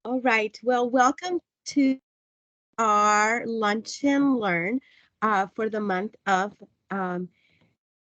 All right. Well, welcome to our Lunch and Learn for the month of um,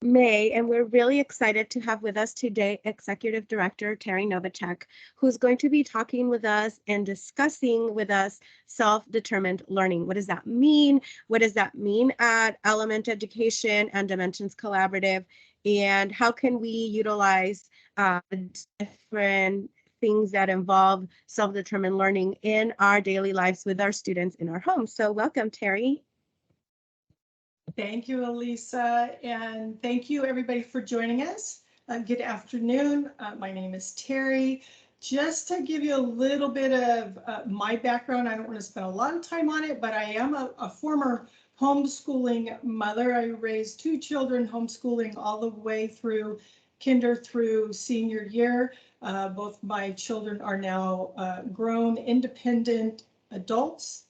May. And we're really excited to have with us today Executive Director Terry Novacek, who's going to be talking with us and discussing with us self-determined learning. What does that mean? What does that mean at Element Education and Dimensions Collaborative? And how can we utilize different things that involve self-determined learning in our daily lives with our students in our homes? So welcome, Terry. Thank you, Elisa, and thank you everybody for joining us. Good afternoon. My name is Terry. Just to give you a little bit of my background, I don't want to spend a lot of time on it, but I am a former homeschooling mother. I raised two children homeschooling all the way through kinder through senior year. Both my children are now grown, independent adults.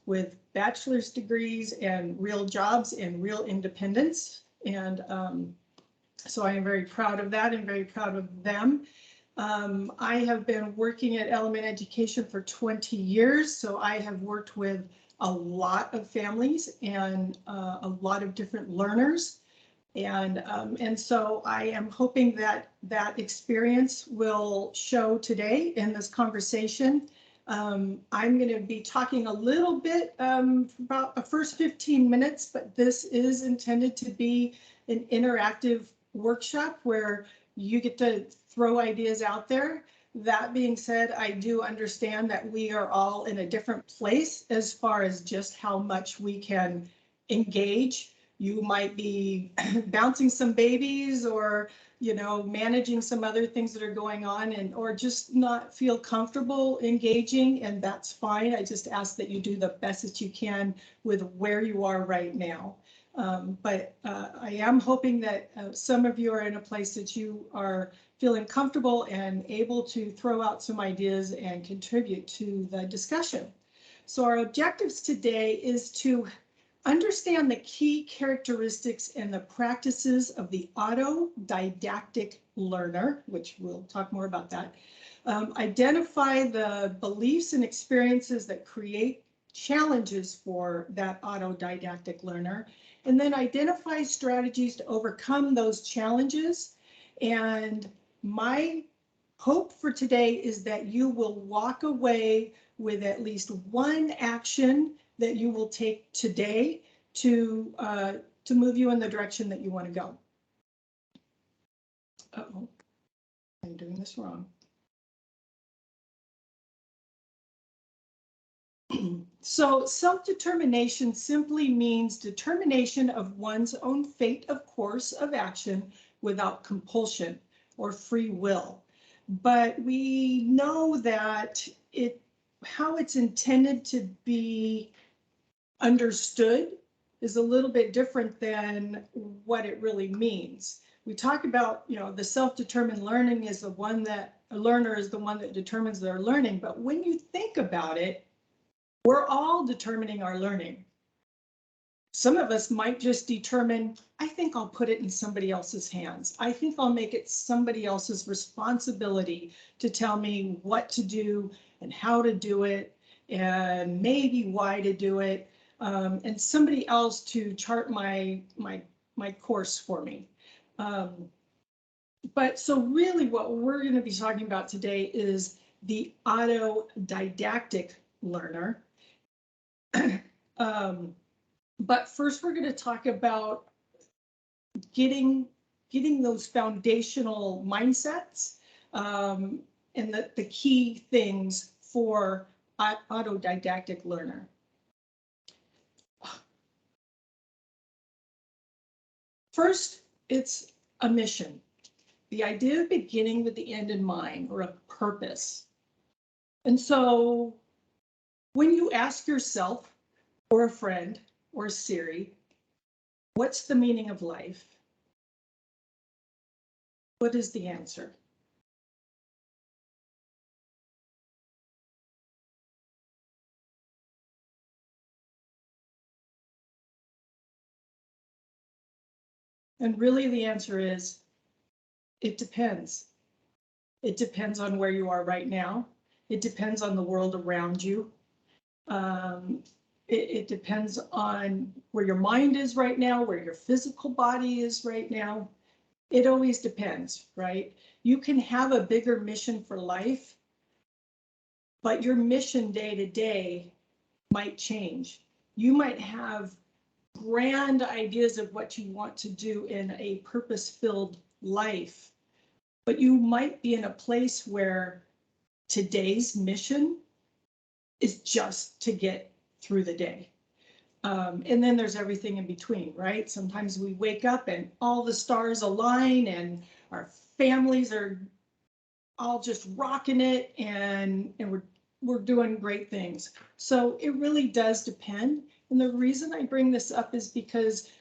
With bachelor's degrees and real jobs and real independence. And so I am very proud of that and very proud of them. I have been working at Element Education for 20 years, so I have worked with a lot of families and a lot of different learners. And so I am hoping that that experience will show today in this conversation. I'm going to be talking a little bit about the first 15 minutes, but this is intended to be an interactive workshop where you get to throw ideas out there. That being said, I do understand that we are all in a different place as far as just how much we can engage. You might be bouncing some babies or managing some other things that are going on or just not feel comfortable engaging, and that's fine. I just ask that you do the best that you can with where you are right now. But I am hoping that some of you are in a place that you are feeling comfortable and able to throw out some ideas and contribute to the discussion. So our objectives today is to understand the key characteristics and the practices of the auto-didactic learner, which we'll talk more about that. Identify the beliefs and experiences that create challenges for that auto-didactic learner, and then identify strategies to overcome those challenges. And my hope for today is that you will walk away with at least one action that you will take today to move you in the direction that you want to go. Uh-oh, I'm doing this wrong. So self-determination simply means determination of one's own fate of course of action without compulsion or free will. But we know that how it's intended to be understood is a little bit different than what it really means. We talk about, the self-determined learning is the one that a learner is the one that determines their learning. But when you think about it, we're all determining our learning. Some of us might just determine, I think I'll put it in somebody else's hands. I think I'll make it somebody else's responsibility to tell me what to do and how to do it and maybe why to do it. And somebody else to chart my course for me. But so really what we're going to be talking about today is the autodidactic learner. But first we're going to talk about getting those foundational mindsets and the key things for autodidactic learner. First, it's a mission. The idea of beginning with the end in mind, or a purpose. And so when you ask yourself or a friend or Siri, what's the meaning of life? What is the answer? And really the answer is, it depends. It depends on where you are right now. It depends on the world around you. It depends on where your mind is right now, where your physical body is right now. It always depends, right? You can have a bigger mission for life, but your mission day to day might change. You might have grand ideas of what you want to do in a purpose-filled life, but you might be in a place where today's mission is just to get through the day. And then there's everything in between, right? Sometimes we wake up and all the stars align and our families are all just rocking it, and we're doing great things. So it really does depend. And the reason I bring this up is because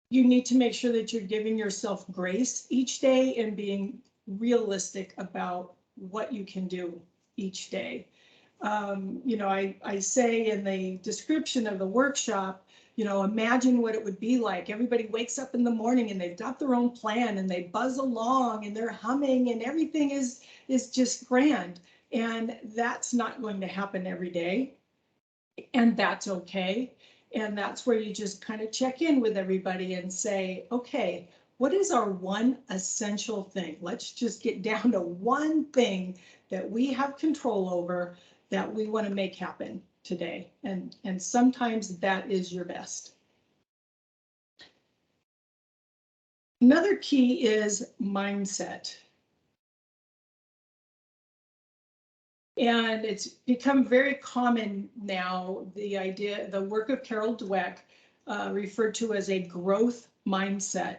you need to make sure that you're giving yourself grace each day and being realistic about what you can do each day. You know, I say in the description of the workshop, you know, imagine what it would be like. Everybody wakes up in the morning and they've got their own plan and they buzz along and they're humming and everything is just grand. And that's not going to happen every day. And that's okay. And that's where you just kind of check in with everybody and say, okay, what is our one essential thing? Let's just get down to one thing that we have control over that we want to make happen today. And sometimes that is your best. Another key is mindset. And it's become very common now, the work of Carol Dweck, referred to as a growth mindset.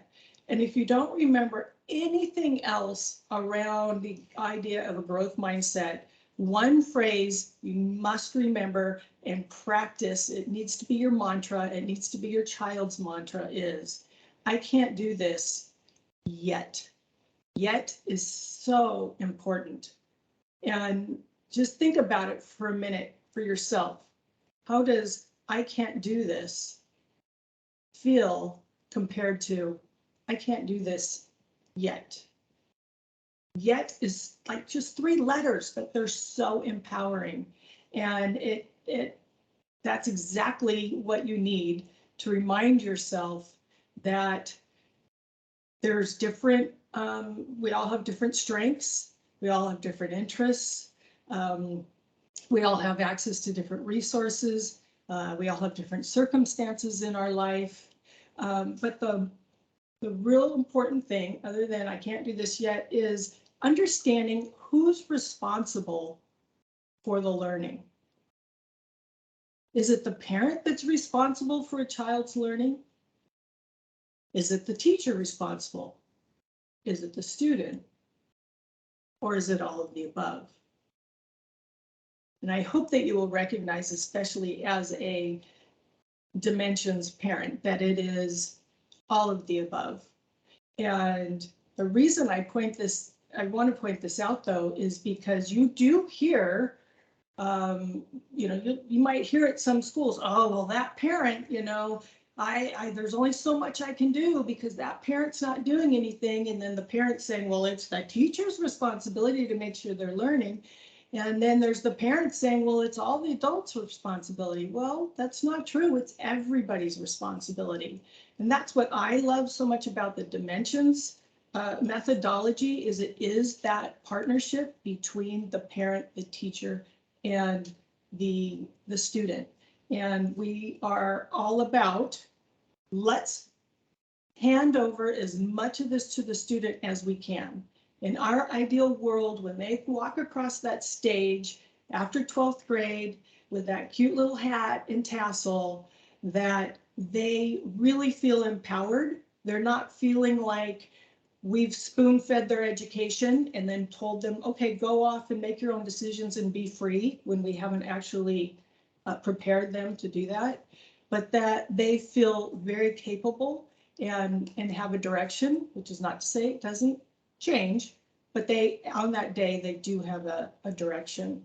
And if you don't remember anything else around the idea of a growth mindset, one phrase you must remember and practice, it needs to be your mantra, it needs to be your child's mantra, is, I can't do this yet. Yet is so important. And just think about it for a minute for yourself. How does I can't do this feel compared to I can't do this yet? Yet is like just 3 letters, but they're so empowering. And that's exactly what you need to remind yourself that there's different, we all have different strengths. We all have different interests. We all have access to different resources. We all have different circumstances in our life. But the real important thing, other than I can't do this yet, is understanding who's responsible for the learning. Is it the parent that's responsible for a child's learning? Is it the teacher responsible? Is it the student? Or is it all of the above? And I hope that you will recognize, especially as a Dimensions parent, that it is all of the above. And the reason I want to point this out, though, is because you do hear, you know, you might hear at some schools, oh, well, that parent, you know, there's only so much I can do because that parent's not doing anything. And then the parent's saying, well, it's the teacher's responsibility to make sure they're learning. And then there's the parents saying, well, it's all the adults' responsibility. Well, that's not true. It's everybody's responsibility. And that's what I love so much about the Dimensions methodology, is it is that partnership between the parent, the teacher, and the student. And we are all about, let's hand over as much of this to the student as we can. In our ideal world, when they walk across that stage after 12th grade with that cute little hat and tassel, that they really feel empowered. They're not feeling like we've spoon-fed their education and then told them, okay, go off and make your own decisions and be free, when we haven't actually prepared them to do that, but that they feel very capable and have a direction, which is not to say it doesn't change, but they, on that day, they do have a direction.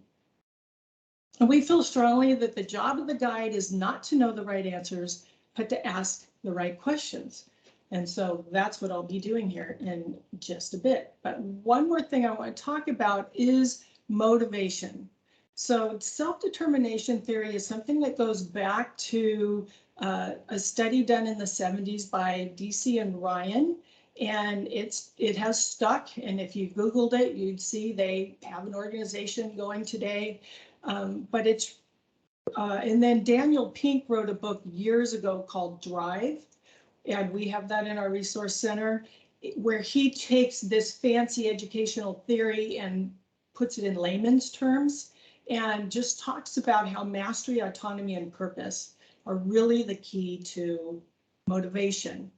And we feel strongly that the job of the guide is not to know the right answers, but to ask the right questions. And so that's what I'll be doing here in just a bit. But one more thing I want to talk about is motivation. So self-determination theory is something that goes back to a study done in the 70s by DC and Ryan, and it has stuck. And if you Googled it, you'd see they have an organization going today. But it's and then Daniel Pink wrote a book years ago called Drive, and we have that in our resource center, where he takes this fancy educational theory and puts it in layman's terms and just talks about how mastery, autonomy, and purpose are really the key to motivation.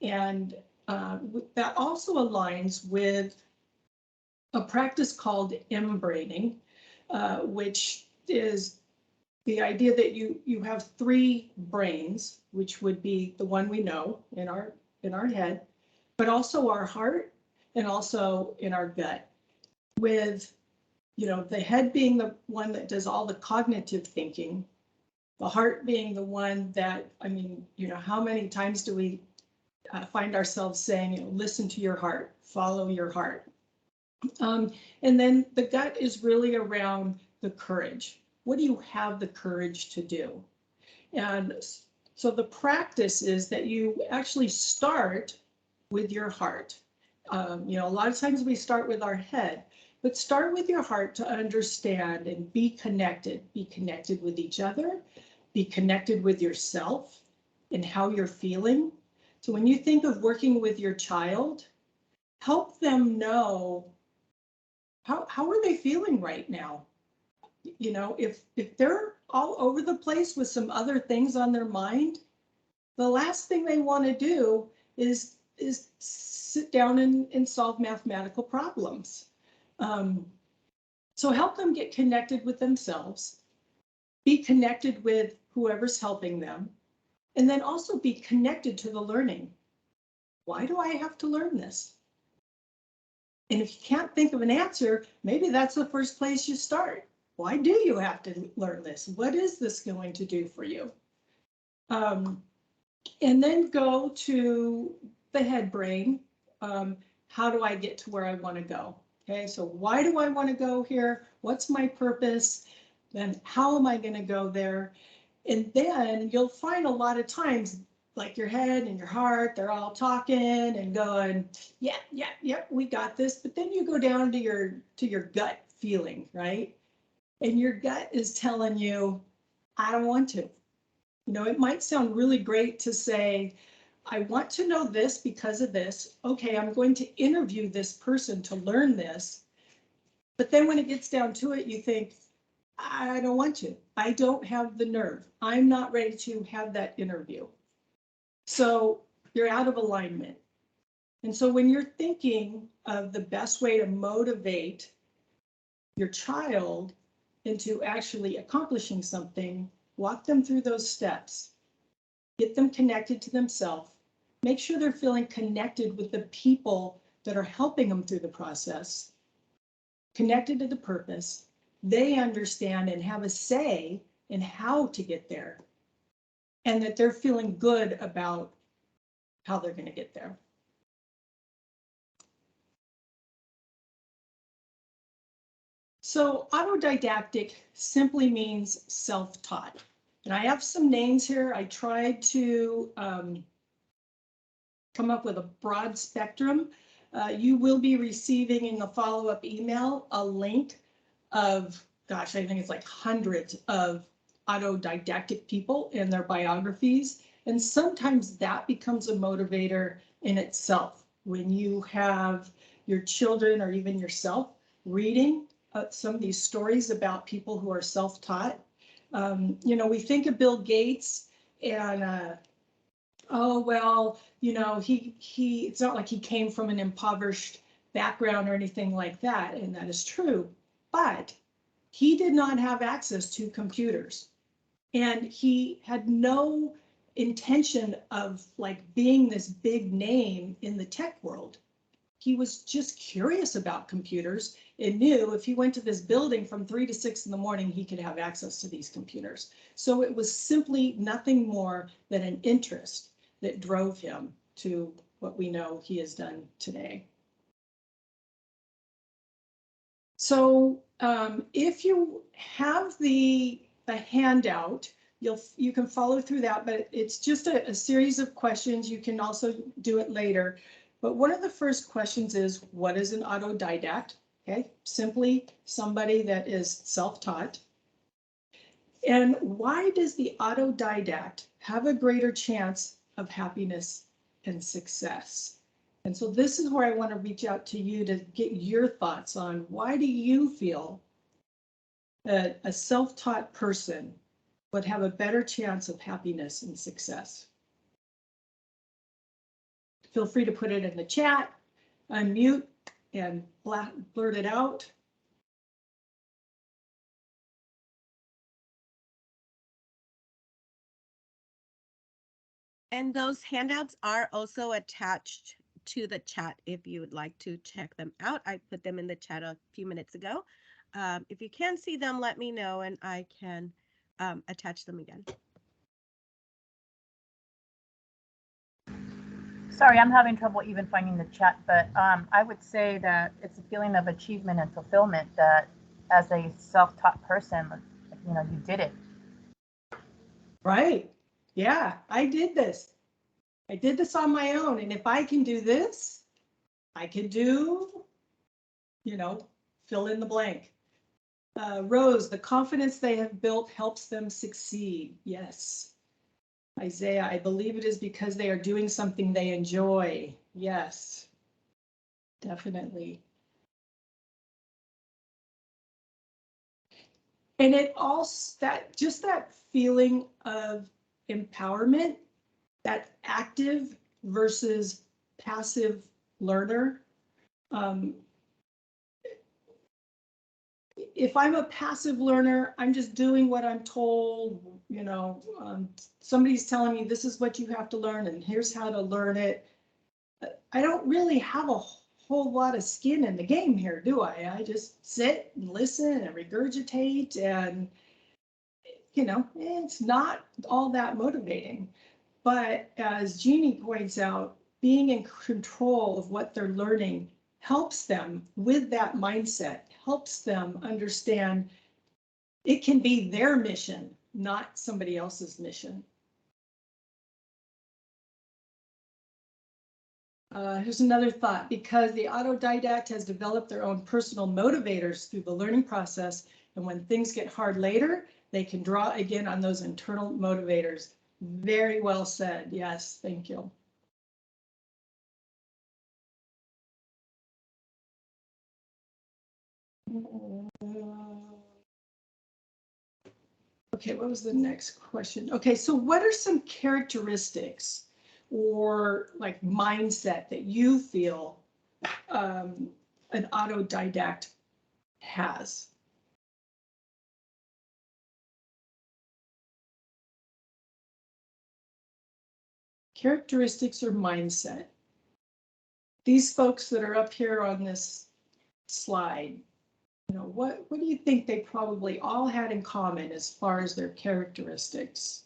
And that also aligns with a practice called M-braining, which is the idea that you have three brains, which would be the one we know in our head, but also our heart and also in our gut, with the head being the one that does all the cognitive thinking, the heart being the one that, how many times do we find ourselves saying, listen to your heart, follow your heart. And then the gut is really around the courage. What do you have the courage to do? And so the practice is that you actually start with your heart. A lot of times we start with our head, but start with your heart to understand and be connected with each other, be connected with yourself and how you're feeling. So when you think of working with your child, help them know how are they feeling right now? If they're all over the place with some other things on their mind, the last thing they want to do is sit down and solve mathematical problems. So help them get connected with themselves, be connected with whoever's helping them, and then also be connected to the learning. Why do I have to learn this? And if you can't think of an answer, maybe that's the first place you start. Why do you have to learn this? What is this going to do for you? And then go to the head brain. How do I get to where I want to go? Okay, so why do I want to go here? What's my purpose? Then how am I going to go there? And then you'll find a lot of times, like your head and your heart, they're all talking and going, yeah, we got this. But then you go down to your gut feeling, right? And your gut is telling you, I don't want to. It might sound really great to say, I want to know this because of this. Okay, I'm going to interview this person to learn this. But then when it gets down to it, you think, I don't want to. I don't have the nerve. I'm not ready to have that interview. So you're out of alignment. And so when you're thinking of the best way to motivate your child into actually accomplishing something, walk them through those steps, get them connected to themselves, make sure they're feeling connected with the people that are helping them through the process, connected to the purpose. They understand and have a say in how to get there, and that they're feeling good about how they're going to get there. So autodidactic simply means self-taught. And I have some names here. I tried to come up with a broad spectrum. You will be receiving in the follow-up email a link of, gosh, I think it's like hundreds of autodidactic people and their biographies. And sometimes that becomes a motivator in itself. When you have your children or even yourself reading some of these stories about people who are self-taught. We think of Bill Gates and oh, well, it's not like he came from an impoverished background or anything like that, and that is true, but he did not have access to computers, and he had no intention of being this big name in the tech world. He was just curious about computers and knew if he went to this building from 3 to 6 in the morning, he could have access to these computers. So it was simply nothing more than an interest that drove him to what we know he has done today. So If you have the handout, you can follow through that, but it's just a series of questions. You can also do it later. But one of the first questions is, what is an autodidact? Okay, simply somebody that is self-taught. And why does the autodidact have a greater chance of happiness and success? And so this is where I want to reach out to you to get your thoughts on, why do you feel that a self-taught person would have a better chance of happiness and success? Feel free to put it in the chat, unmute, and blurt it out. And those handouts are also attached to the chat if you would like to check them out. I put them in the chat a few minutes ago. If you can see them, let me know and I can attach them again. Sorry, I'm having trouble even finding the chat, but I would say that it's a feeling of achievement and fulfillment that as a self-taught person, you know, you did it. Right. Yeah, I did this. I did this on my own. And if I can do this, I can do, you know, fill in the blank. Rose, the confidence they have built helps them succeed. Yes. Isaiah, I believe it is because they are doing something they enjoy. Yes, definitely. And it also, that feeling of empowerment, that active versus passive learner. If I'm a passive learner, I'm just doing what I'm told, you know, somebody's telling me this is what you have to learn and here's how to learn it. I don't really have a whole lot of skin in the game here, do I? I just sit and listen and regurgitate, and, you know, it's not all that motivating. But as Jeannie points out, being in control of what they're learning helps them with that mindset, helps them understand it can be their mission, not somebody else's mission. Here's another thought. Because the autodidact has developed their own personal motivators through the learning process, and when things get hard later, they can draw again on those internal motivators. Very well said. Yes, thank you. Okay, what was the next question? Okay, so what are some characteristics or like mindset that you feel an autodidact has? Characteristics or mindset. These folks that are up here on this slide, you know, what do you think they probably all had in common as far as their characteristics?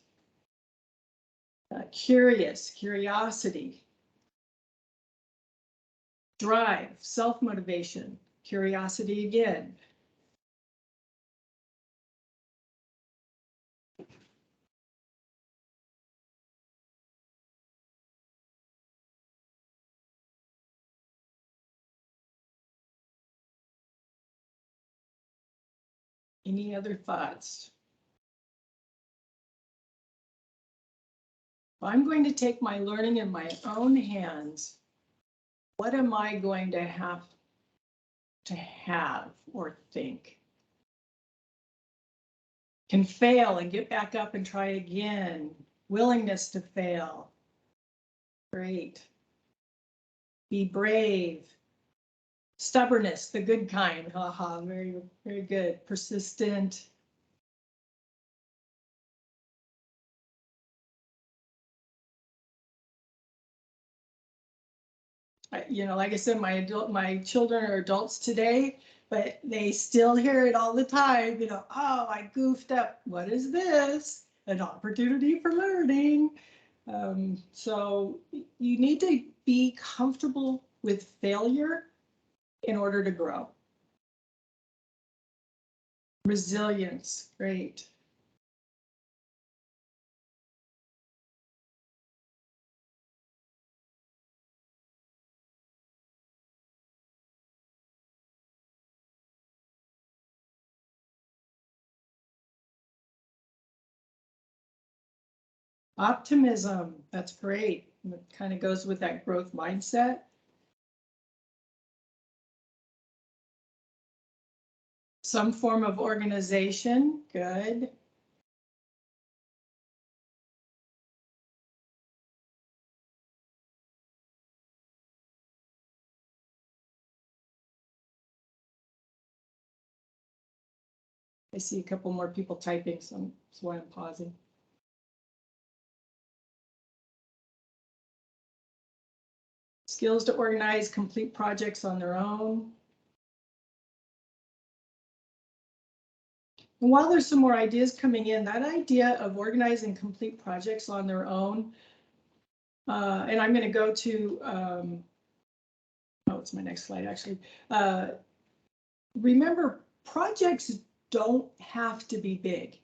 Curiosity, drive, self-motivation, curiosity again. Any other thoughts? If I'm going to take my learning in my own hands, what am I going to have or think? Can fail and get back up and try again. Willingness to fail. Great. Be brave. Stubbornness, the good kind. Haha, very, very good. Persistent. You know, like I said, my children are adults today, but they still hear it all the time. You know, oh, I goofed up. What is this? An opportunity for learning. So you need to be comfortable with failure in order to grow. Resilience, great. Optimism, that's great. It kind of goes with that growth mindset. Some form of organization, good. I see a couple more people typing, so that's why I'm pausing. Skills to organize, complete projects on their own. And while there's some more ideas coming in, that idea of organizing complete projects on their own, and I'm going to go to, oh, it's my next slide actually. Remember, projects don't have to be big.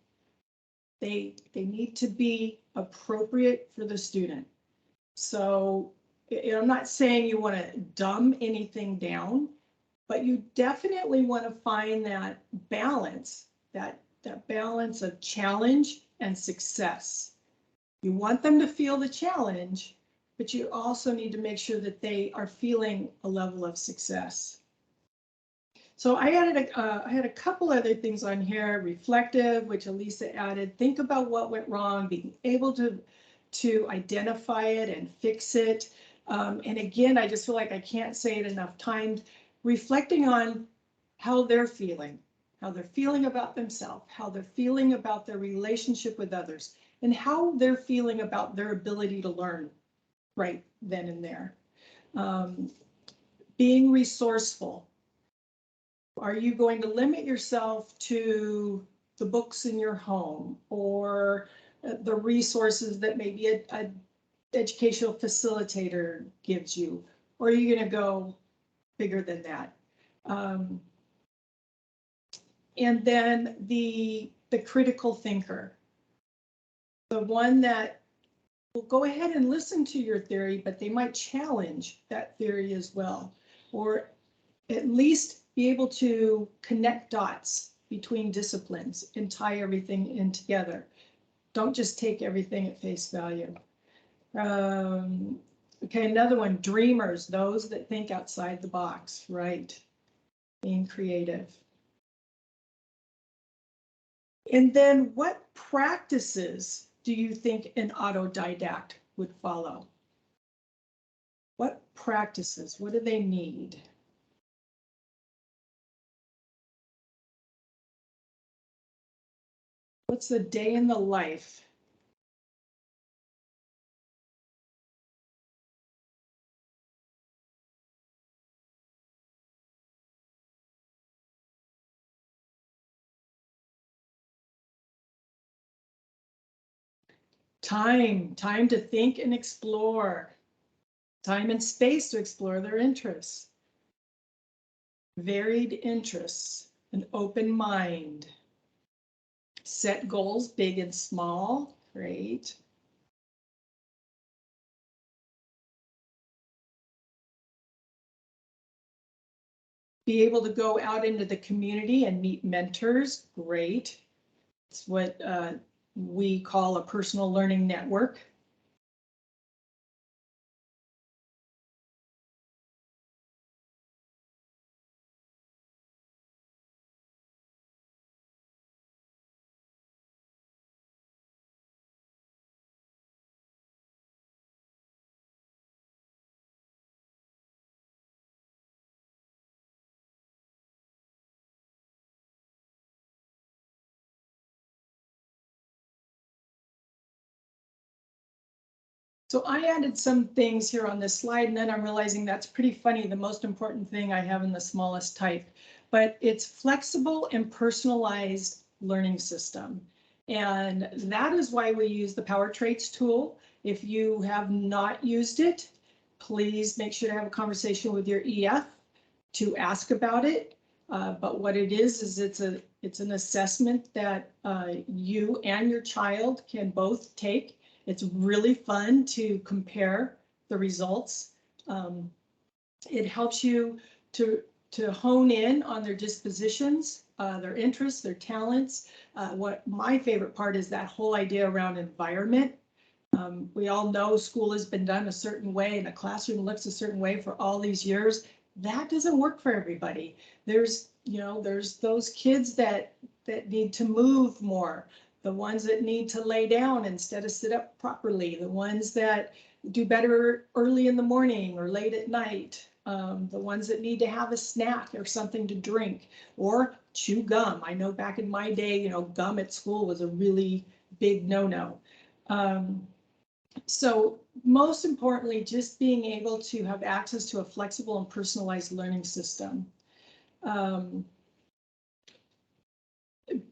They need to be appropriate for the student. So I'm not saying you want to dumb anything down, but you definitely want to find that balance, that balance of challenge and success. You want them to feel the challenge, but you also need to make sure that they are feeling a level of success. So I had a couple other things on here. Reflective, which Elisa added. Think about what went wrong, being able to identify it and fix it. And again, I just feel like I can't say it enough times. Reflecting on how they're feeling about themselves, how they're feeling about their relationship with others, and how they're feeling about their ability to learn right then and there. Being resourceful. Are you going to limit yourself to the books in your home or the resources that maybe an educational facilitator gives you? Or are you going to go bigger than that? And then the critical thinker, the one that will go ahead and listen to your theory, but they might challenge that theory as well, or at least be able to connect dots between disciplines and tie everything in together. Don't just take everything at face value. Okay, another one, dreamers, those that think outside the box, right? Being creative. And then what practices do you think an autodidact would follow? What practices, what do they need? What's the day in the life? Time to think and explore. Time and space to explore their interests. Varied interests, an open mind. Set goals, big and small, great. Be able to go out into the community and meet mentors, great. It's what we call a personal learning network. So I added some things here on this slide, and then I'm realizing that's pretty funny, the most important thing I have in the smallest type, but it's flexible and personalized learning system. And that is why we use the Power Traits tool. If you have not used it, please make sure to have a conversation with your EF to ask about it. But what it is it's an assessment that you and your child can both take. It's really fun to compare the results. It helps you to hone in on their dispositions, their interests, their talents. What my favorite part is that whole idea around environment. We all know school has been done a certain way and a classroom looks a certain way for all these years. That doesn't work for everybody. There's those kids that need to move more, the ones that need to lay down instead of sit up properly, the ones that do better early in the morning or late at night, the ones that need to have a snack or something to drink or chew gum. I know back in my day, gum at school was a really big no-no. So most importantly, just being able to have access to a flexible and personalized learning system.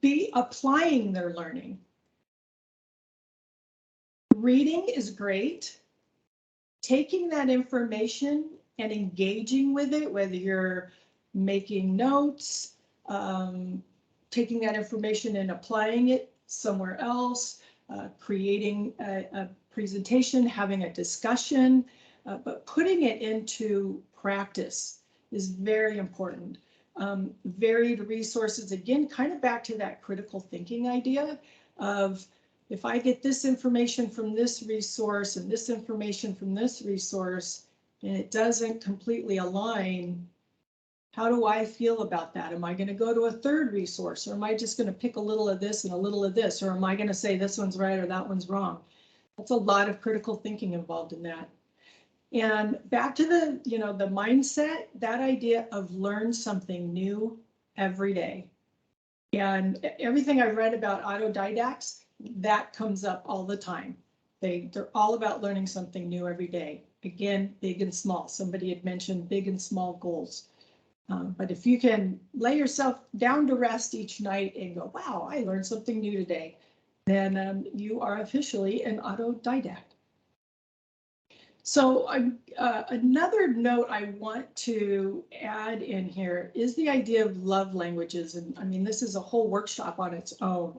Be applying their learning. Reading is great. Taking that information and engaging with it, whether you're making notes, taking that information and applying it somewhere else, creating a presentation, having a discussion, but putting it into practice is very important. Varied resources, again, kind of back to that critical thinking idea of, if I get this information from this resource and this information from this resource, and it doesn't completely align, how do I feel about that? Am I going to go to a third resource, or am I just going to pick a little of this and a little of this, or am I going to say this one's right or that one's wrong? That's a lot of critical thinking involved in that. And back to the, the mindset, that idea of learn something new every day. And everything I've read about autodidacts, that comes up all the time. They're all about learning something new every day. Again, big and small. Somebody had mentioned big and small goals. But if you can lay yourself down to rest each night and go, wow, I learned something new today, then you are officially an autodidact. So another note I want to add in here is the idea of love languages. And I mean, this is a whole workshop on its own.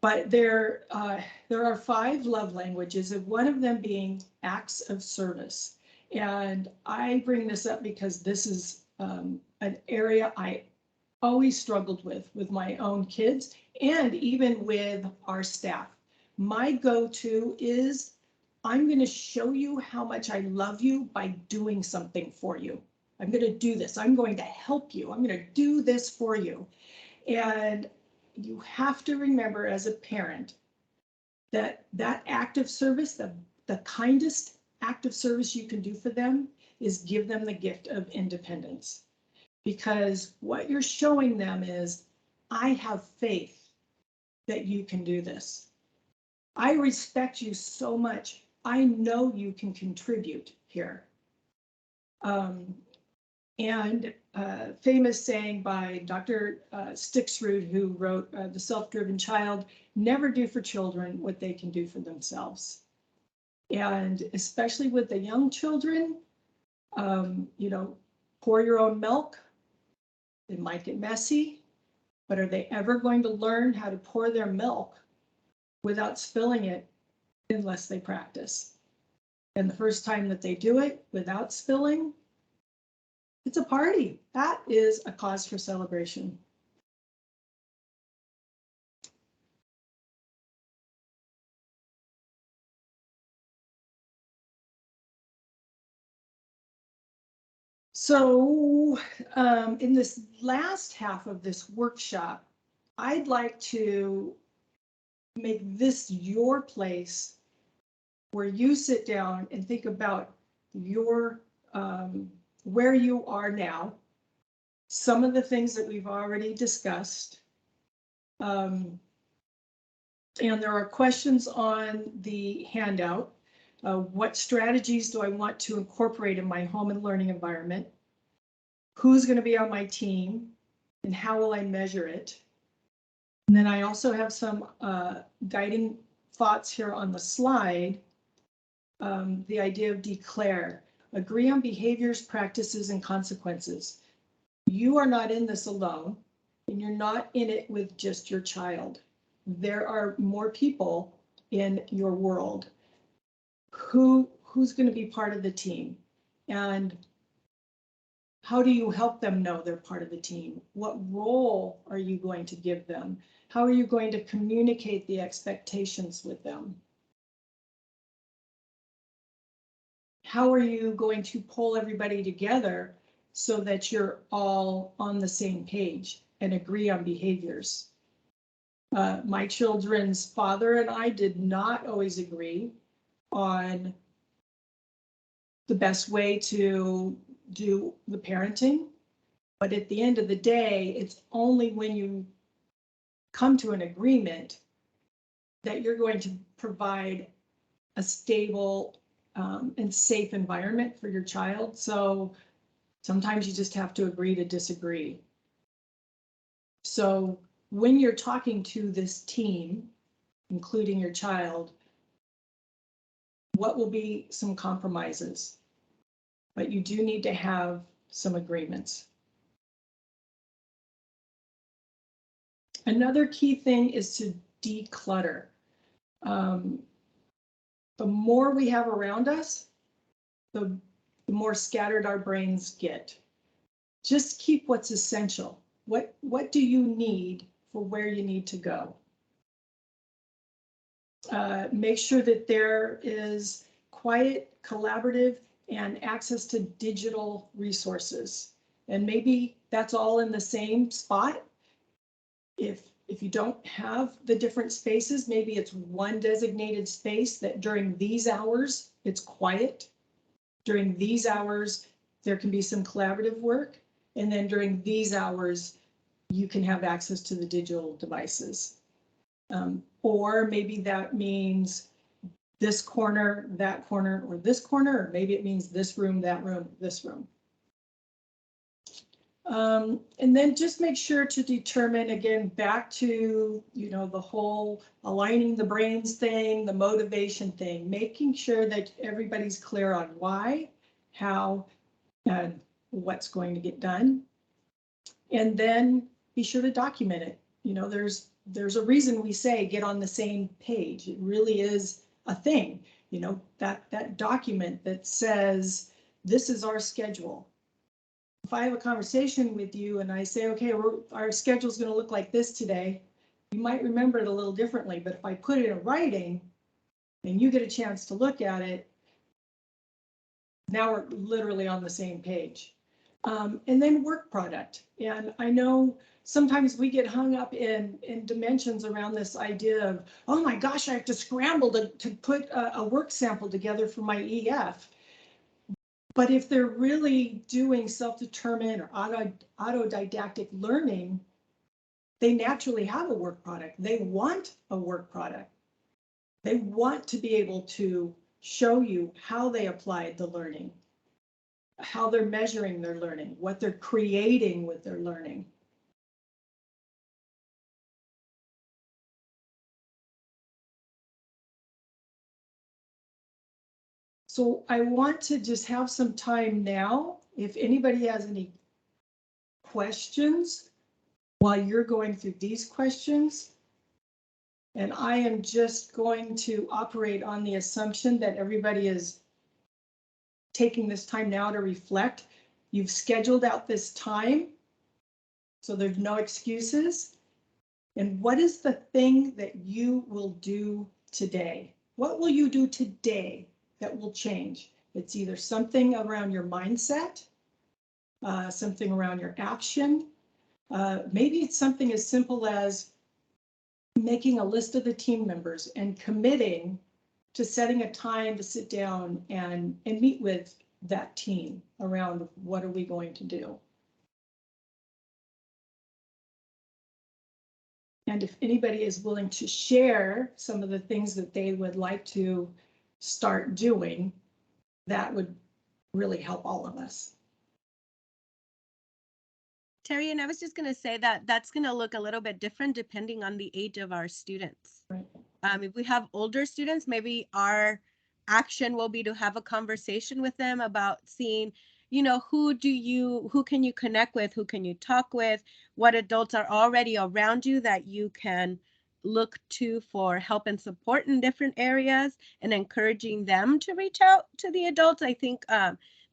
But there are 5 love languages, and one of them being acts of service. And I bring this up because this is an area I always struggled with my own kids and even with our staff. My go-to is, I'm going to show you how much I love you by doing something for you. I'm going to do this. I'm going to help you. I'm going to do this for you. And you have to remember as a parent that that act of service, the kindest act of service you can do for them is give them the gift of independence. Because what you're showing them is, I have faith that you can do this. I respect you so much. I know you can contribute here. And famous saying by Dr. Stixrud, who wrote The Self-Driven Child, never do for children what they can do for themselves. And especially with the young children, pour your own milk. It might get messy, but are they ever going to learn how to pour their milk without spilling it unless they practice? And the first time that they do it without spilling, it's a party. That is a cause for celebration. So in this last half of this workshop, I'd like to make this your place where you sit down and think about your where you are now, some of the things that we've already discussed. And there are questions on the handout. What strategies do I want to incorporate in my home and learning environment? Who's going to be on my team? And how will I measure it? And then I also have some guiding thoughts here on the slide. The idea of declare. Agree on behaviors, practices, and consequences. You are not in this alone, and you're not in it with just your child. There are more people in your world who's going to be part of the team, and how do you help them know they're part of the team? What role are you going to give them? How are you going to communicate the expectations with them? How are you going to pull everybody together so that you're all on the same page and agree on behaviors? My children's father and I did not always agree on the best way to do the parenting, but at the end of the day, it's only when you come to an agreement that you're going to provide a stable and safe environment for your child. So sometimes you just have to agree to disagree. So when you're talking to this team, including your child, what will be some compromises? But you do need to have some agreements. Another key thing is to declutter. The more we have around us, the more scattered our brains get. Just keep what's essential. What do you need for where you need to go? Make sure that there is quiet, collaborative, and access to digital resources. And maybe that's all in the same spot. If you don't have the different spaces, maybe it's one designated space that during these hours, it's quiet. During these hours, there can be some collaborative work. And then during these hours, you can have access to the digital devices. Or maybe that means this corner, that corner, or this corner, or maybe it means this room, that room, this room. And then just make sure to determine, again, back to, the whole aligning the brains thing, the motivation thing, making sure that everybody's clear on why, how, and what's going to get done. And then be sure to document it. There's a reason we say get on the same page. It really is a thing, that document that says, this is our schedule. If I have a conversation with you and I say, okay, our schedule is going to look like this today, you might remember it a little differently, but if I put it in writing and you get a chance to look at it, now we're literally on the same page. And then work product. And I know sometimes we get hung up in dimensions around this idea of, oh my gosh, I have to scramble to put a work sample together for my EF. But if they're really doing self-determined or autodidactic learning, they naturally have a work product. They want a work product. They want to be able to show you how they applied the learning, how they're measuring their learning, what they're creating with their learning. So I want to just have some time now. If anybody has any questions while you're going through these questions, and I am just going to operate on the assumption that everybody is taking this time now to reflect. You've scheduled out this time, so there's no excuses. And what is the thing that you will do today? What will you do today that will change? It's either something around your mindset, something around your action. Maybe it's something as simple as making a list of the team members and committing to setting a time to sit down and meet with that team around what are we going to do. And if anybody is willing to share some of the things that they would like to start doing, that would really help all of us. Terry, and I was just going to say that that's going to look a little bit different depending on the age of our students. Right. If we have older students, maybe our action will be to have a conversation with them about seeing, who can you connect with, who can you talk with, what adults are already around you that you can look to for help and support in different areas, and encouraging them to reach out to the adults. I think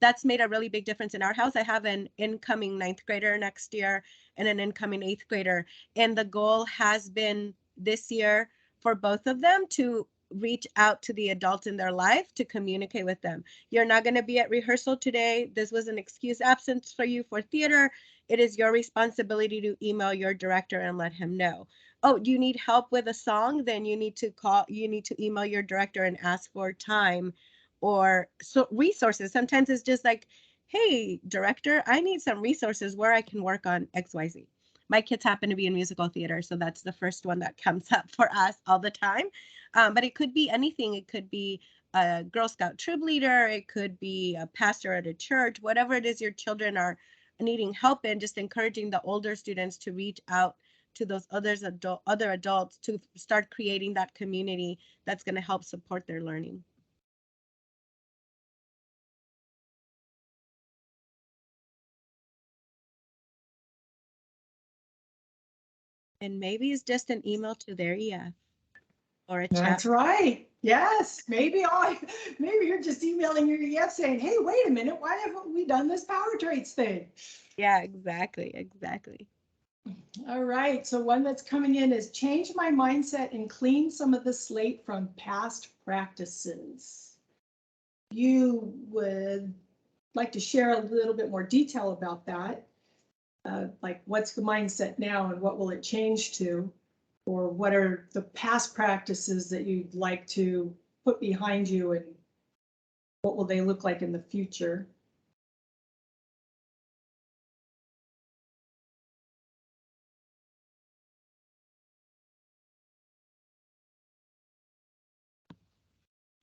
that's made a really big difference in our house. I have an incoming ninth grader next year and an incoming eighth grader, and the goal has been this year for both of them to reach out to the adults in their life, to communicate with them. You're not going to be at rehearsal today. This was an excuse absence for you for theater. It is your responsibility to email your director and let him know. Oh, do you need help with a song? Then you need to email your director and ask for time or resources. Sometimes it's just like, hey, director, I need some resources where I can work on XYZ. My kids happen to be in musical theater, so that's the first one that comes up for us all the time. But it could be anything. It could be a Girl Scout troop leader. It could be a pastor at a church. Whatever it is your children are needing help in, just encouraging the older students to reach out to those other adults to start creating that community that's going to help support their learning. And maybe it's just an email to their EF or a chat. That's right. Yes. Maybe you're just emailing your EF saying, hey, wait a minute, why haven't we done this power traits thing? Yeah, exactly. All right. So one that's coming in is change my mindset and clean some of the slate from past practices. You would like to share a little bit more detail about that. Like what's the mindset now and what will it change to? Or what are the past practices that you'd like to put behind you, and what will they look like in the future?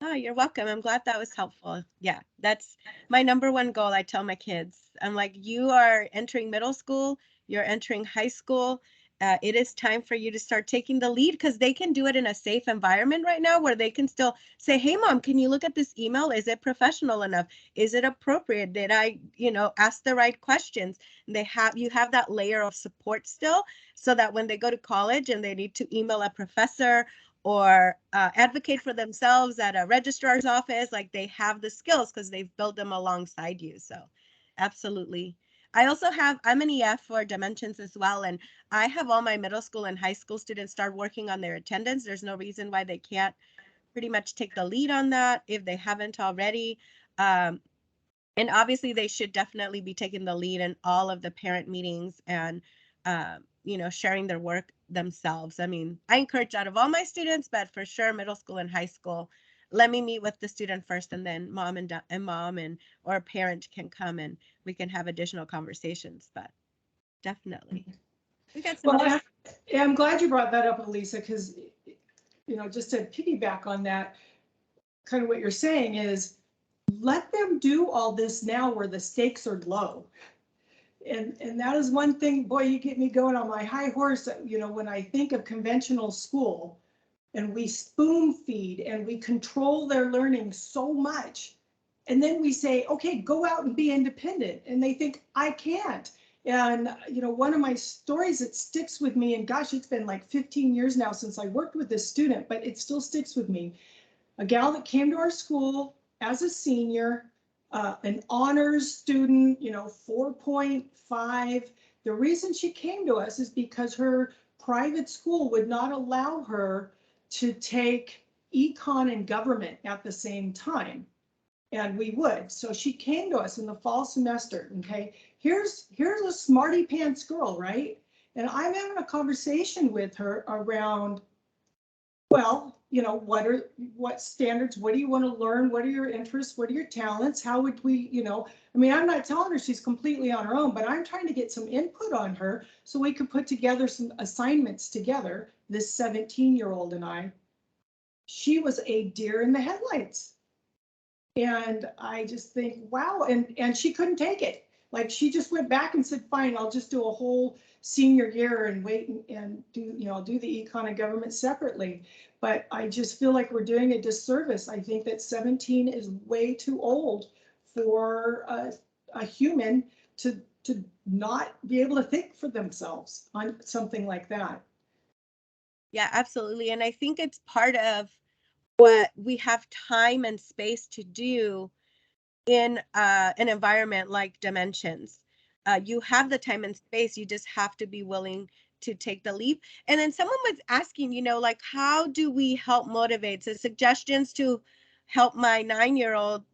Oh, you're welcome. I'm glad that was helpful. Yeah, that's my number one goal. I tell my kids, I'm like, you are entering middle school, you're entering high school. It is time for you to start taking the lead, because they can do it in a safe environment right now where they can still say, hey, mom, can you look at this email? Is it professional enough? Is it appropriate? Did I, ask the right questions? And you have that layer of support still, so that when they go to college and they need to email a professor or advocate for themselves at a registrar's office, like they have the skills because they've built them alongside you. So absolutely. I'm an EF for dimensions as well, and I have all my middle school and high school students start working on their attendance. There's no reason why they can't pretty much take the lead on that if they haven't already. And obviously they should definitely be taking the lead in all of the parent meetings and sharing their work themselves. I mean, I encourage out of all my students, but for sure middle school and high school, let me meet with the student first, and then mom or a parent can come and we can have additional conversations. But definitely we got some. Well, I'm glad you brought that up, Elisa, because just to piggyback on that, kind of what you're saying is, let them do all this now where the stakes are low. And that is one thing, boy, you get me going on my high horse. When I think of conventional school and we spoon feed and we control their learning so much, and then we say, okay, go out and be independent, and they think I can't. And one of my stories that sticks with me, and gosh, it's been like 15 years now since I worked with this student, but it still sticks with me. A gal that came to our school as a senior, an honors student, 4.5. The reason she came to us is because her private school would not allow her to take econ and government at the same time. And we would. So she came to us in the fall semester. Okay, here's a smarty pants girl, right? And I'm having a conversation with her around, well, what standards, what do you want to learn? What are your interests? What are your talents? How would we, I'm not telling her she's completely on her own, but I'm trying to get some input on her so we could put together some assignments together. This 17-year-old and I, she was a deer in the headlights. And I just think, wow. And she couldn't take it. Like, she just went back and said, fine, I'll just do a whole senior year and wait and do the econ and government separately. But I just feel like we're doing a disservice. I think that 17 is way too old for a human to not be able to think for themselves on something like that. Yeah, absolutely. And I think it's part of what we have time and space to do in an environment like Dimensions. You have the time and space, you just have to be willing to take the leap. And then someone was asking, like, how do we help motivate? So suggestions to help my 9-year-old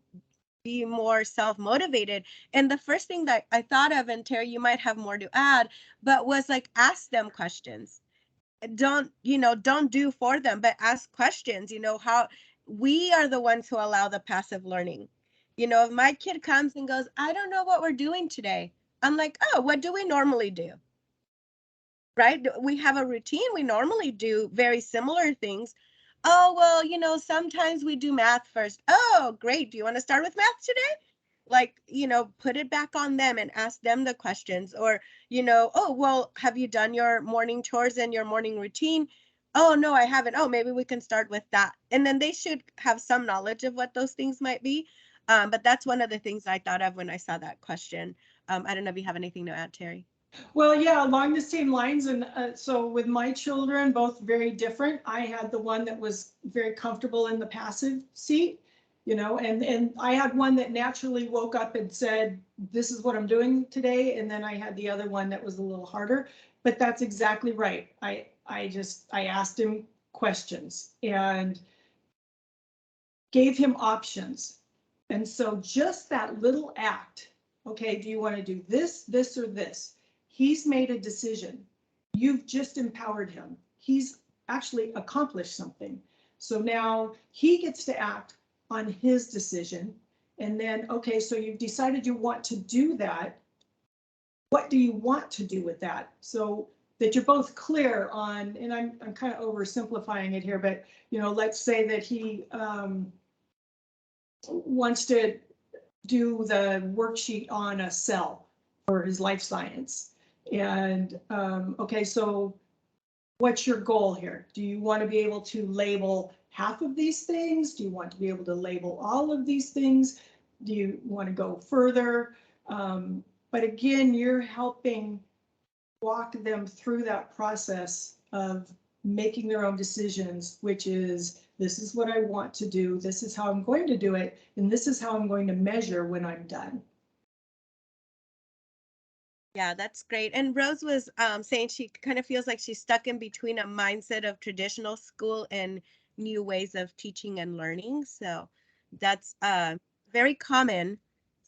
be more self-motivated. And the first thing that I thought of, and Terry, you might have more to add, but was like, ask them questions. Don't do for them, but ask questions. How we are the ones who allow the passive learning. If my kid comes and goes, I don't know what we're doing today, I'm like, oh, what do we normally do? Right? We have a routine. We normally do very similar things. Oh, well, sometimes we do math first. Oh, great. Do you want to start with math today? Like, put it back on them and ask them the questions. Or, oh, well, have you done your morning chores and your morning routine? Oh, no, I haven't. Oh, maybe we can start with that. And then they should have some knowledge of what those things might be. But that's one of the things I thought of when I saw that question. I don't know if you have anything to add, Terry. Well, yeah, along the same lines. And so with my children, both very different. I had the one that was very comfortable in the passive seat, and I had one that naturally woke up and said, this is what I'm doing today. And then I had the other one that was a little harder, but that's exactly right. I asked him questions and gave him options. And so just that little act, okay, do you want to do this, this, or this? He's made a decision. You've just empowered him. He's actually accomplished something. So now he gets to act on his decision. And then, okay, so you've decided you want to do that. What do you want to do with that? So that you're both clear on, and I'm kind of oversimplifying it here, but let's say that he wants to do the worksheet on a cell for his life science. And okay, so what's your goal here? Do you want to be able to label half of these things? Do you want to be able to label all of these things? Do you want to go further? But again, you're helping walk them through that process of making their own decisions, which is, this is what I want to do, this is how I'm going to do it, and this is how I'm going to measure when I'm done. Yeah, that's great. And Rose was saying she kind of feels like she's stuck in between a mindset of traditional school and new ways of teaching and learning. So that's very common.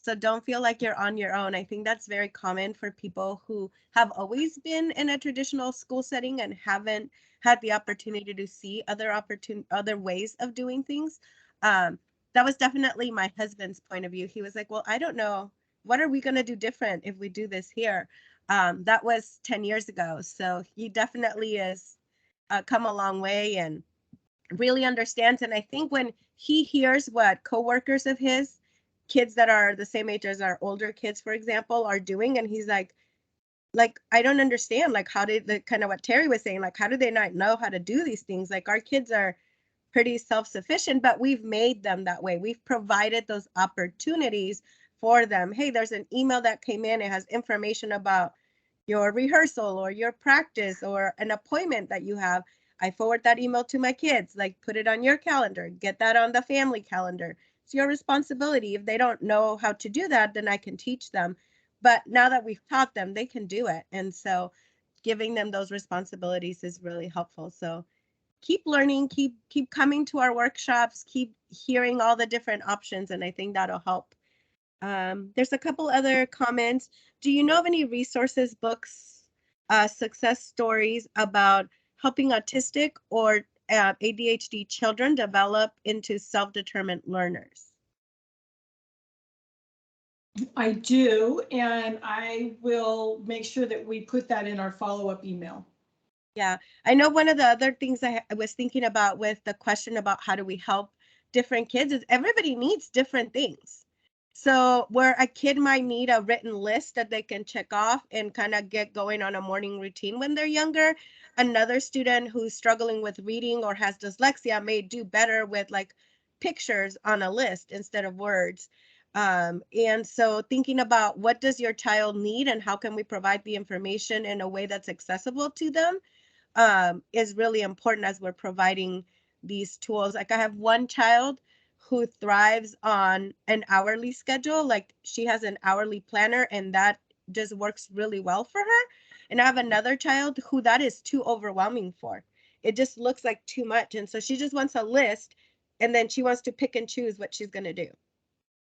So don't feel like you're on your own. I think that's very common for people who have always been in a traditional school setting and haven't had the opportunity to see other ways of doing things. That was definitely my husband's point of view. He was like, well, I don't know, what are we going to do different if we do this here? That was 10 years ago. So he definitely has come a long way and really understands. And I think when he hears what coworkers of his, kids that are the same age as our older kids, for example, are doing, and he's like, I don't understand, like, how did the kind of what Terry was saying, like, how do they not know how to do these things? Like, our kids are pretty self-sufficient, but we've made them that way. We've provided those opportunities for them. Hey, there's an email that came in. It has information about your rehearsal or your practice or an appointment that you have. I forward that email to my kids, like, put it on your calendar, get that on the family calendar. It's your responsibility. If they don't know how to do that, then I can teach them. But now that we've taught them, they can do it. And so giving them those responsibilities is really helpful. So keep learning, keep coming to our workshops, keep hearing all the different options, and I think that'll help. There's a couple other comments. Do you know of any resources, books, success stories about helping autistic or ADHD children develop into self-determined learners? I do, and I will make sure that we put that in our follow-up email. Yeah, I know one of the other things I was thinking about with the question about how do we help different kids is everybody needs different things. So where a kid might need a written list that they can check off and kind of get going on a morning routine when they're younger, another student who's struggling with reading or has dyslexia may do better with like pictures on a list instead of words. And so thinking about what does your child need and how can we provide the information in a way that's accessible to them is really important as we're providing these tools. Like I have one child who thrives on an hourly schedule. Like she has an hourly planner and that just works really well for her. And I have another child who that is too overwhelming for. It just looks like too much. And so she just wants a list and then she wants to pick and choose what she's going to do.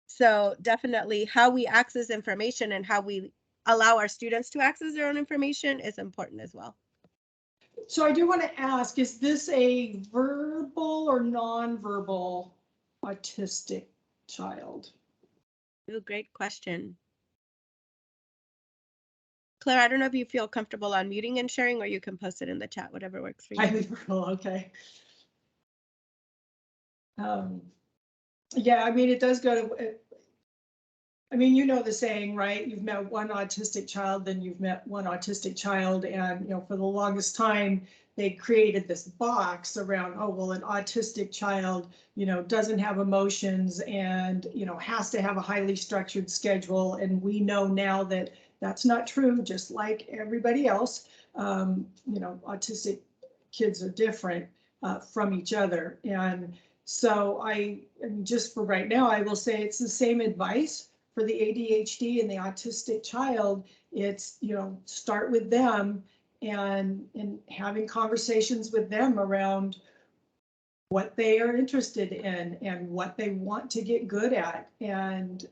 So definitely how we access information and how we allow our students to access their own information is important as well. So I do want to ask, is this a verbal or nonverbal autistic child? Ooh, great question. Claire, I don't know if you feel comfortable unmuting and sharing, or you can post it in the chat, whatever works for you. Highly verbal, okay. Yeah, I mean, it does go to, I mean, you know the saying, right? You've met one autistic child, then you've met one autistic child. And, you know, for the longest time, they created this box around, oh, well, an autistic child, you know, doesn't have emotions and, you know, has to have a highly structured schedule. And we know now that that's not true, just like everybody else. You know, autistic kids are different from each other. And so I mean, just for right now, I will say it's the same advice for the ADHD and the autistic child. It's, you know, start with them and having conversations with them around what they are interested in and what they want to get good at, and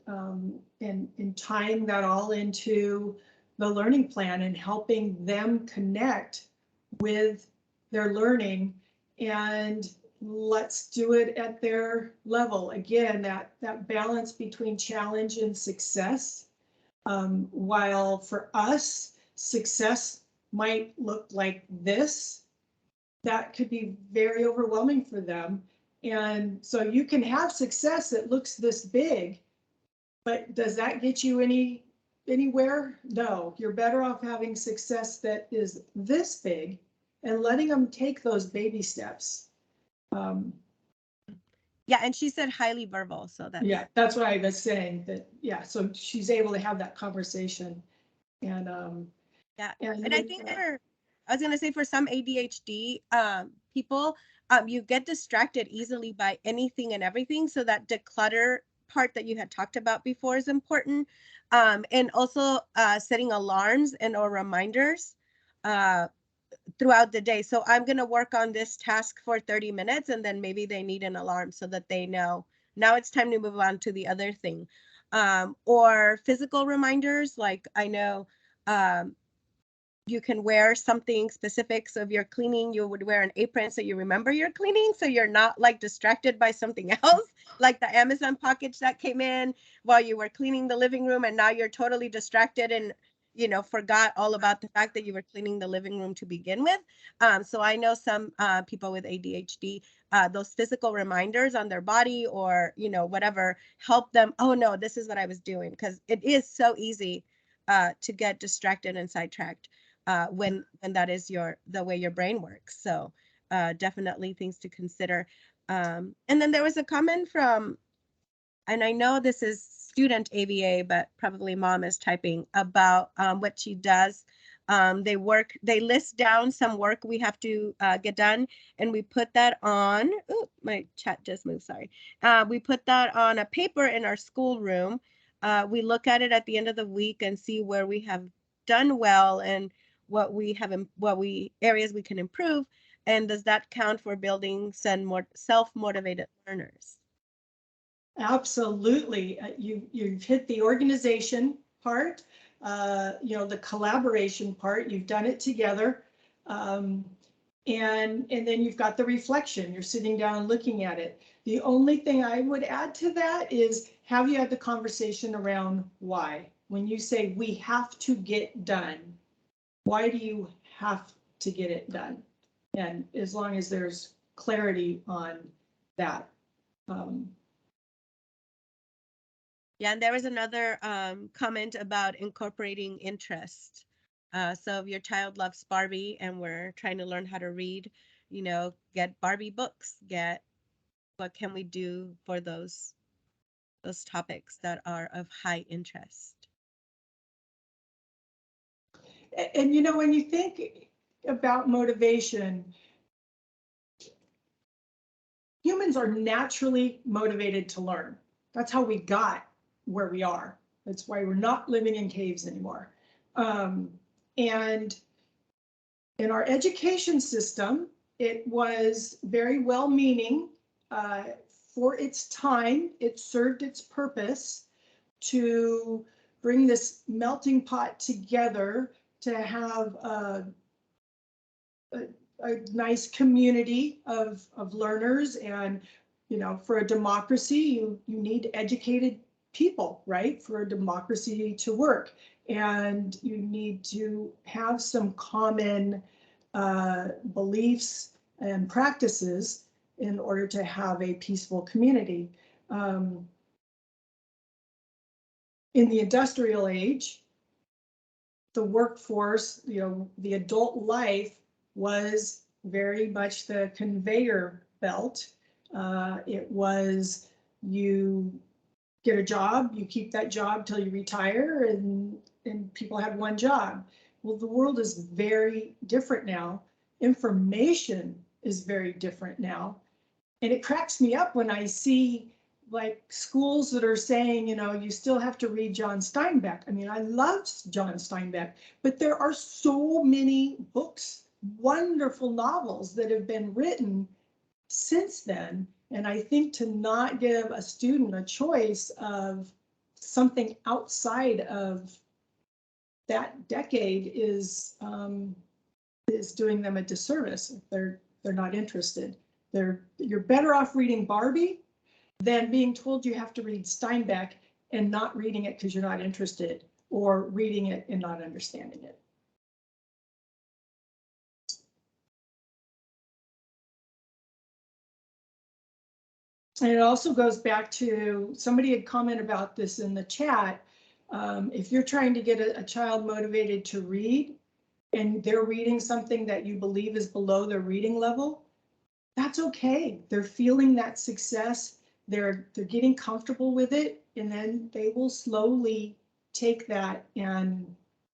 tying that all into the learning plan and helping them connect with their learning. And let's do it at their level. Again, that balance between challenge and success. While for us, success might look like this, that could be very overwhelming for them. And so you can have success that looks this big, but does that get you anywhere? No, you're better off having success that is this big and letting them take those baby steps. Yeah, and she said highly verbal, so that's Yeah, that's what I was saying. That yeah, so she's able to have that conversation, and yeah. and And I think I was gonna say for some ADHD people, you get distracted easily by anything and everything. So that declutter part that you had talked about before is important. And also setting alarms and or reminders throughout the day. So I'm going to work on this task for 30 minutes and then maybe they need an alarm so that they know now it's time to move on to the other thing. Or physical reminders, like I know you can wear something specific. So if you're cleaning, you would wear an apron so you remember you're cleaning, so you're not like distracted by something else, like the Amazon package that came in while you were cleaning the living room, and now you're totally distracted and forgot all about the fact that you were cleaning the living room to begin with. So I know some people with ADHD, those physical reminders on their body or whatever help them. Oh no, this is what I was doing, because it is so easy to get distracted and sidetracked when that is the way your brain works. So definitely things to consider. And then there was a comment from, and I know this is student ABA, but probably mom is typing about what she does. They list down some work we have to get done, and we put that on, oh, my chat just moved, sorry. We put that on a paper in our schoolroom. We look at it at the end of the week and see where we have done well and areas we can improve, and does that count for building some more self-motivated learners? absolutely, you've hit the organization part, the collaboration part. You've done it together, and then you've got the reflection. You're sitting down looking at it. The only thing I would add to that is, have you had the conversation around why? When you say we have to get done, why do you have to get it done? And as long as there's clarity on that. Yeah, and there was another comment about incorporating interest. So if your child loves Barbie and we're trying to learn how to read, get Barbie books, what can we do for those those topics that are of high interest. And you know, when you think about motivation, humans are naturally motivated to learn. That's how we got where we are. That's why we're not living in caves anymore. And in our education system, it was very well-meaning. For its time, it served its purpose to bring this melting pot together to have a nice community of learners. And, you know, for a democracy, you need educated people, right? For a democracy to work. And you need to have some common beliefs and practices in order to have a peaceful community. In the industrial age, the workforce, you know, the adult life was very much the conveyor belt. It was, you get a job, you keep that job till you retire, and people had one job. Well, the world is very different now. Information is very different now. And it cracks me up when I see like schools that are saying, you know, you still have to read John Steinbeck. I mean, I love John Steinbeck, but there are so many books, wonderful novels that have been written since then. And I think to not give a student a choice of something outside of that decade is doing them a disservice if they're not interested. You're better off reading Barbie than being told you have to read Steinbeck and not reading it because you're not interested, or reading it and not understanding it. And it also goes back to, somebody had commented about this in the chat. If you're trying to get a child motivated to read and they're reading something that you believe is below their reading level, that's okay. They're feeling that success. They're getting comfortable with it, and then they will slowly take that and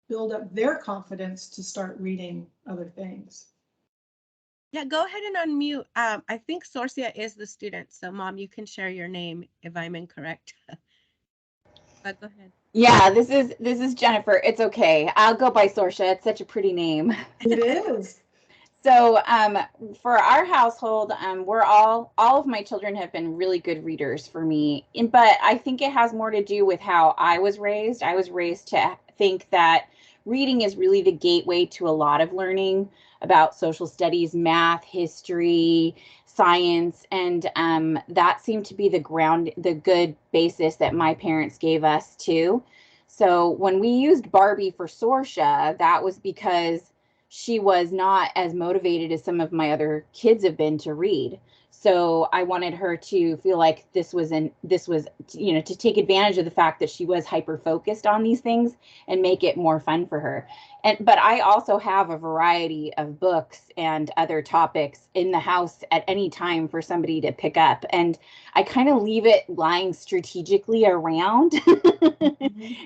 build up their confidence to start reading other things. Yeah, go ahead and unmute. I think Sorcia is the student, so Mom, you can share your name if I'm incorrect. But go ahead. Yeah, this is Jennifer. It's okay. I'll go by Sorcia. It's such a pretty name. It is. So for our household, we're all of my children have been really good readers for me. But I think it has more to do with how I was raised. I was raised to think that reading is really the gateway to a lot of learning about social studies, math, history, science, and that seemed to be the good basis that my parents gave us too. So when we used Barbie for Sorcia, that was because she was not as motivated as some of my other kids have been to read. So I wanted her to feel like this was, you know, to take advantage of the fact that she was hyper focused on these things and make it more fun for her. But I also have a variety of books and other topics in the house at any time for somebody to pick up. And I kind of leave it lying strategically around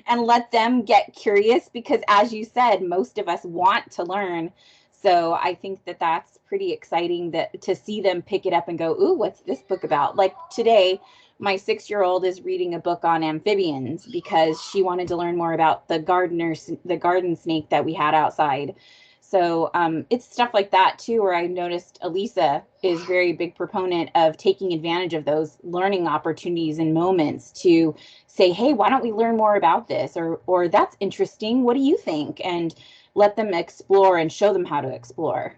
and let them get curious, because as you said, most of us want to learn. So I think that that's pretty exciting to see them pick it up and go, ooh, what's this book about? Like today, my 6-year-old is reading a book on amphibians because she wanted to learn more about the garden snake that we had outside. So it's stuff like that too, where I noticed Elisa is very big proponent of taking advantage of those learning opportunities and moments to say, hey, why don't we learn more about this? Or that's interesting. What do you think? And let them explore and show them how to explore.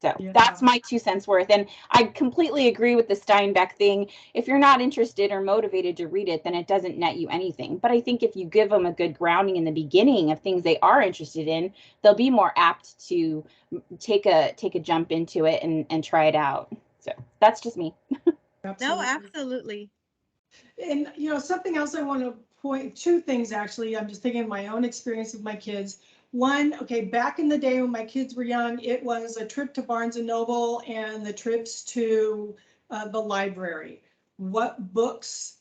So yeah, that's my 2 cents worth. And I completely agree with the Steinbeck thing. If you're not interested or motivated to read it, then it doesn't net you anything. But I think if you give them a good grounding in the beginning of things they are interested in, they'll be more apt to take a jump into it and try it out. So that's just me. No, absolutely. And, you know, something else I want to point, 2 things actually. I'm just thinking of my own experience with my kids. One, okay, back in the day when my kids were young, it was a trip to Barnes and Noble and the trips to the library. What books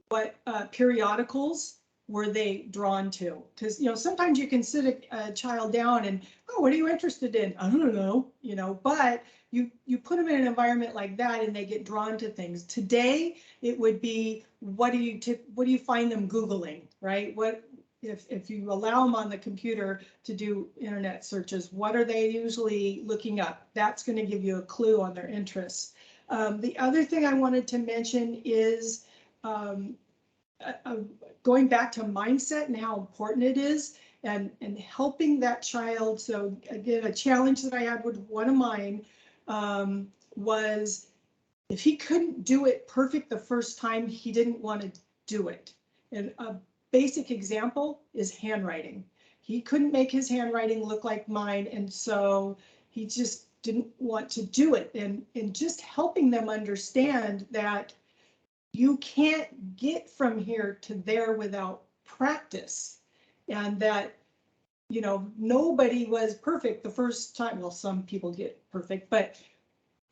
what periodicals were they drawn to? Because, you know, sometimes you can sit a child down and, oh, what are you interested in? I don't know, you know, but you put them in an environment like that and they get drawn to things. Today, it would be, what do you find them Googling, right? What, if you allow them on the computer to do internet searches, what are they usually looking up? That's going to give you a clue on their interests. The other thing I wanted to mention is um, going back to mindset and how important it is, and helping that child. So again, a challenge that I had with one of mine was, if he couldn't do it perfect the first time, he didn't want to do it. And a basic example is handwriting. He couldn't make his handwriting look like mine, and so he just didn't want to do it. And just helping them understand that you can't get from here to there without practice, and that, you know, nobody was perfect the first time. Well, some people get perfect, but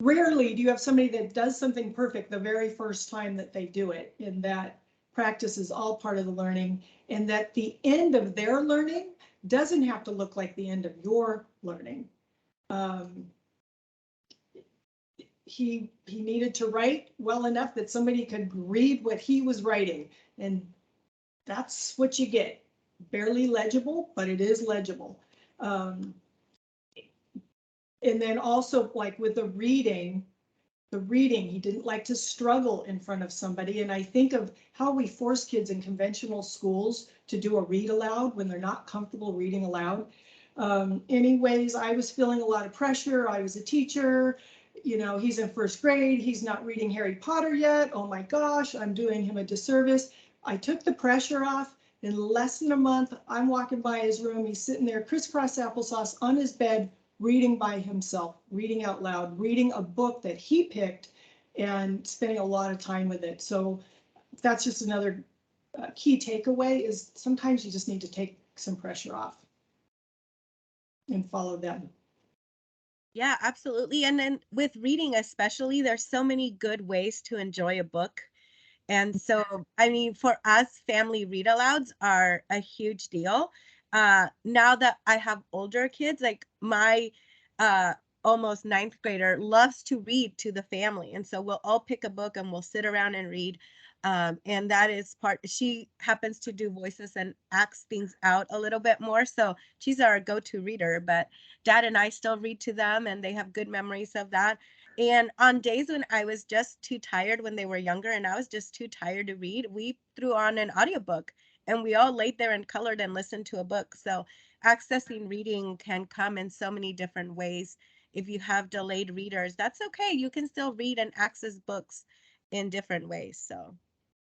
rarely do you have somebody that does something perfect the very first time that they do it, and that practice is all part of the learning, and that the end of their learning doesn't have to look like the end of your learning. He needed to write well enough that somebody could read what he was writing, and that's what you get. Barely legible, but it is legible. And then also, like with the reading, he didn't like to struggle in front of somebody. And I think of how we force kids in conventional schools to do a read aloud when they're not comfortable reading aloud. Anyways, I was feeling a lot of pressure. I was a teacher. You know, he's in first grade. He's not reading Harry Potter yet. Oh my gosh, I'm doing him a disservice. I took the pressure off. In less than a month, I'm walking by his room. He's sitting there crisscross applesauce on his bed, reading by himself, reading out loud, reading a book that he picked, and spending a lot of time with it. So that's just another key takeaway, is sometimes you just need to take some pressure off and follow them. Yeah, absolutely. And then with reading especially, there's so many good ways to enjoy a book. And so, I mean, for us, family read alouds are a huge deal. Now that I have older kids, like my uh, almost ninth grader loves to read to the family. And so we'll all pick a book and we'll sit around and read. And that is part, she happens to do voices and acts things out a little bit more. So she's our go-to reader, but Dad and I still read to them, and they have good memories of that. And on days when I was just too tired, when they were younger and I was just too tired to read, we threw on an audiobook and we all laid there and colored and listened to a book. So accessing reading can come in so many different ways. If you have delayed readers, that's okay. You can still read and access books in different ways. So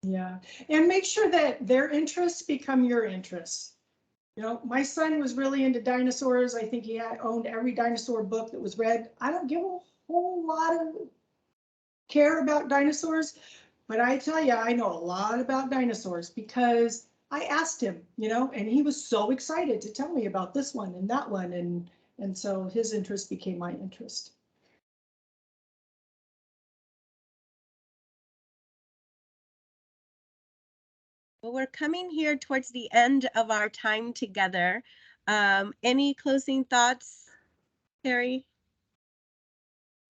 Yeah, and make sure that their interests become your interests. You know, my son was really into dinosaurs. I think he had owned every dinosaur book that was read. I don't give a whole lot of care about dinosaurs, but I tell you, I know a lot about dinosaurs because I asked him, you know, and he was so excited to tell me about this one and that one, and so his interest became my interest. well, we're coming here towards the end of our time together. Any closing thoughts, Terry?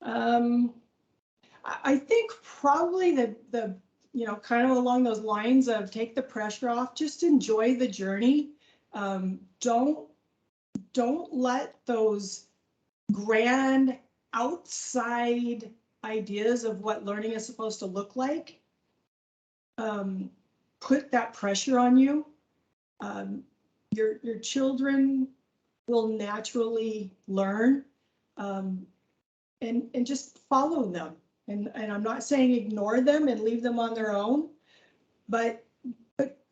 I think probably the you know, kind of along those lines of take the pressure off, just enjoy the journey. Don't let those grand outside ideas of what learning is supposed to look like put that pressure on you. Your children will naturally learn, and just follow them. And I'm not saying ignore them and leave them on their own, but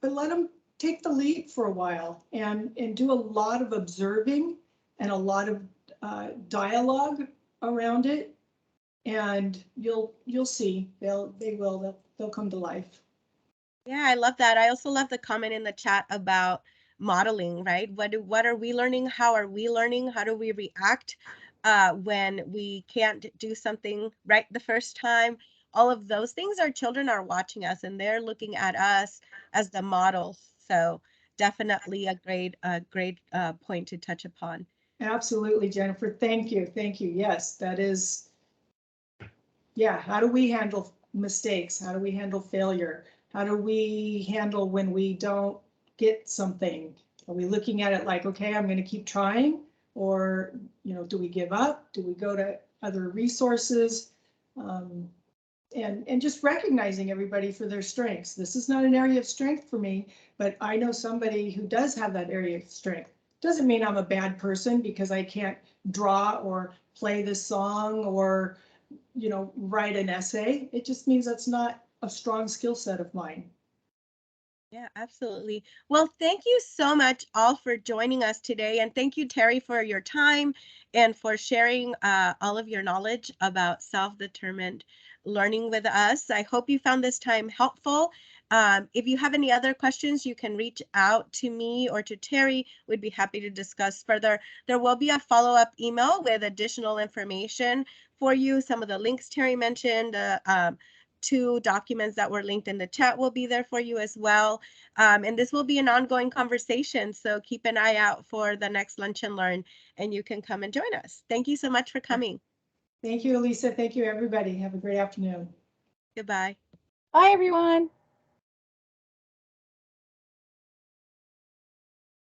let them take the lead for a while and do a lot of observing and a lot of dialogue around it, and you'll see they'll come to life. Yeah, I love that. I also love the comment in the chat about modeling, right? What are we learning? How are we learning? How do we react when we can't do something right the first time? all of those things, our children are watching us and they're looking at us as the models. So definitely a great point to touch upon. Absolutely, Jennifer. Thank you. Thank you. Yes, that is, yeah. How do we handle mistakes? How do we handle failure? How do we handle when we don't get something? Are we looking at it like, okay, I'm going to keep trying? Or, do we give up? Do we go to other resources? And just recognizing everybody for their strengths. This is not an area of strength for me, but I know somebody who does have that area of strength. Doesn't mean I'm a bad person because I can't draw or play this song or, write an essay. It just means that's not a strong skill set of mine. Yeah, absolutely. Well, thank you so much all for joining us today. And thank you, Terry, for your time and for sharing all of your knowledge about self-determined learning with us. I hope you found this time helpful. If you have any other questions, you can reach out to me or to Terry. We'd be happy to discuss further. There will be a follow-up email with additional information for you. Some of the links Terry mentioned, 2 documents that were linked in the chat will be there for you as well. And this will be an ongoing conversation. So keep an eye out for the next Lunch and Learn, and you can come and join us. Thank you so much for coming. Thank you, Elisa. Thank you, everybody. Have a great afternoon. Goodbye. Bye, everyone.